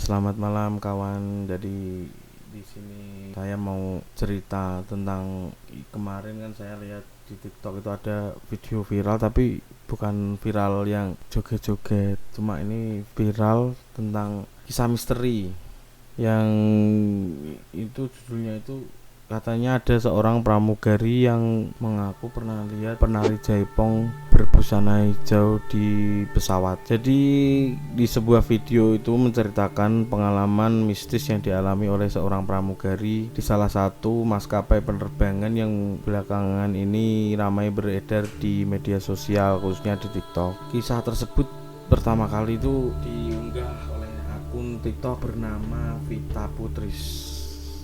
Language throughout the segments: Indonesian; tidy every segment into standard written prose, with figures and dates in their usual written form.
Selamat malam kawan. Jadi di sini saya mau cerita tentang kemarin kan saya lihat di TikTok itu ada video viral, tapi bukan viral yang joget-joget, cuma ini viral tentang kisah misteri yang itu judulnya itu katanya ada seorang pramugari yang mengaku pernah lihat penari jaipong berbusana hijau di pesawat. Jadi di sebuah video itu menceritakan pengalaman mistis yang dialami oleh seorang pramugari di salah satu maskapai penerbangan yang belakangan ini ramai beredar di media sosial, khususnya di TikTok. Kisah tersebut pertama kali itu diunggah oleh akun TikTok bernama Vita Putris.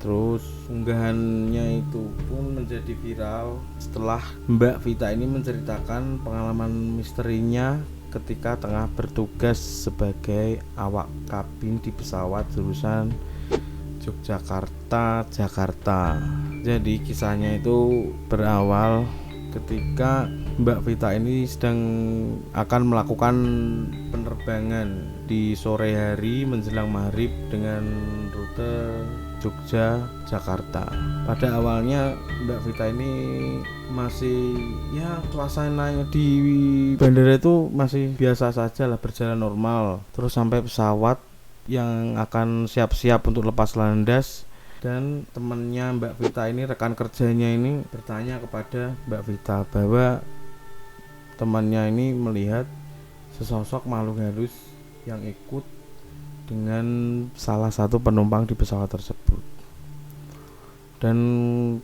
Terus unggahannya itu pun menjadi viral setelah Mbak Vita ini menceritakan pengalaman misterinya ketika tengah bertugas sebagai awak kabin di pesawat jurusan Yogyakarta, Jakarta. Jadi kisahnya itu berawal ketika Mbak Vita ini sedang akan melakukan penerbangan di sore hari menjelang maghrib dengan rute Jogja, Jakarta. Pada awalnya Mbak Vita ini masih suasananya di bandara itu masih biasa saja lah, berjalan normal. Terus sampai pesawat yang akan siap-siap untuk lepas landas, dan temannya Mbak Vita ini, rekan kerjanya ini bertanya kepada Mbak Vita bahwa temannya ini melihat sesosok makhluk halus yang ikut dengan salah satu penumpang di pesawat tersebut. Dan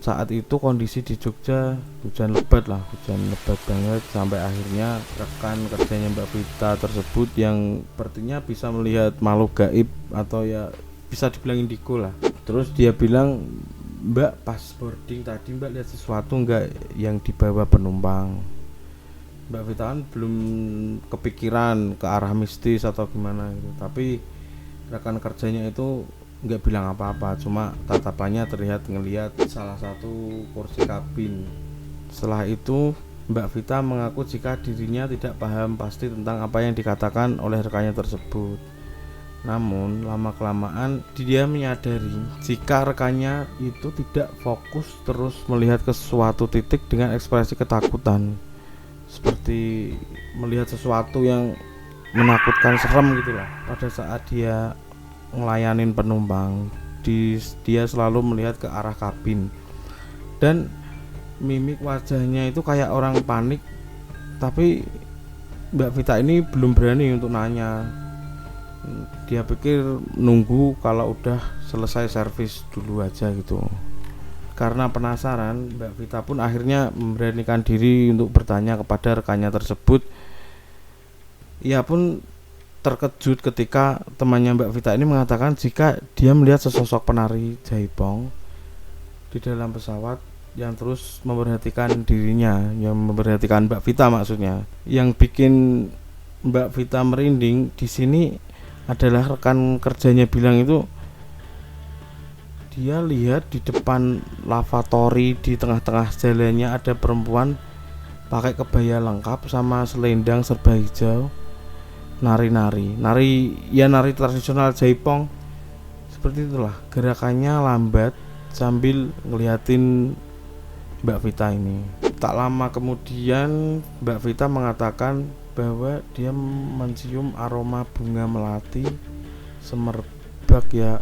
saat itu kondisi di Jogja hujan lebat banget, sampai akhirnya rekan kerjanya Mbak Vita tersebut yang sepertinya bisa melihat makhluk gaib atau ya bisa dibilang indigo lah. Terus dia bilang, "Mbak, pas boarding tadi Mbak lihat sesuatu enggak yang dibawa penumpang?" Mbak Vita kan belum kepikiran ke arah mistis atau gimana gitu, tapi rekan kerjanya itu nggak bilang apa-apa, cuma tatapannya terlihat ngelihat salah satu kursi kabin. Setelah itu Mbak Vita mengaku jika dirinya tidak paham pasti tentang apa yang dikatakan oleh rekannya tersebut. Namun lama-kelamaan dia menyadari jika rekannya itu tidak fokus terus melihat ke suatu titik dengan ekspresi ketakutan, seperti melihat sesuatu yang menakutkan, serem gitulah. Pada saat dia ngelayanin penumpang, dia selalu melihat ke arah kabin, dan mimik wajahnya itu kayak orang panik. Tapi Mbak Vita ini belum berani untuk nanya. Dia pikir nunggu kalau udah selesai servis dulu aja gitu. Karena penasaran, Mbak Vita pun akhirnya memberanikan diri untuk bertanya kepada rekannya tersebut. Ia pun terkejut ketika temannya Mbak Vita ini mengatakan jika dia melihat sesosok penari jaipong di dalam pesawat yang terus memperhatikan dirinya, yang memperhatikan Mbak Vita maksudnya. Yang bikin Mbak Vita merinding di sini adalah rekan kerjanya bilang itu dia lihat di depan lavatory di tengah-tengah jalannya ada perempuan pakai kebaya lengkap sama selendang serba hijau, nari tradisional jaipong. Seperti itulah gerakannya, lambat sambil ngeliatin Mbak Vita ini. Tak lama kemudian Mbak Vita mengatakan bahwa dia mencium aroma bunga melati semerbak, ya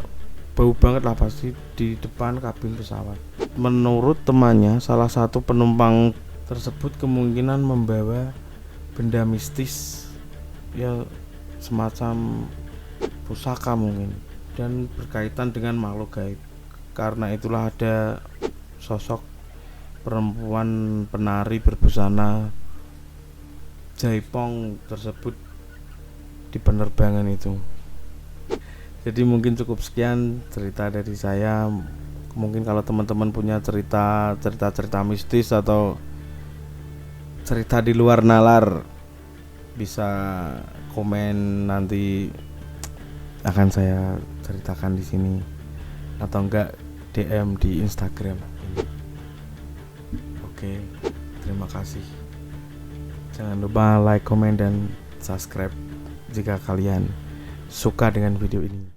bau banget lah pasti, di depan kabin pesawat. Menurut temannya, salah satu penumpang tersebut kemungkinan membawa benda mistis, ya semacam pusaka mungkin, dan berkaitan dengan makhluk gaib. Karena itulah ada sosok perempuan penari berbusana jaipong tersebut di penerbangan itu. Jadi mungkin cukup sekian cerita dari saya. Mungkin kalau teman-teman punya cerita mistis atau cerita di luar nalar, bisa komen, nanti akan saya ceritakan di sini, atau enggak DM di Instagram. Oke, terima kasih. Jangan lupa like, komen, dan subscribe jika kalian suka dengan video ini.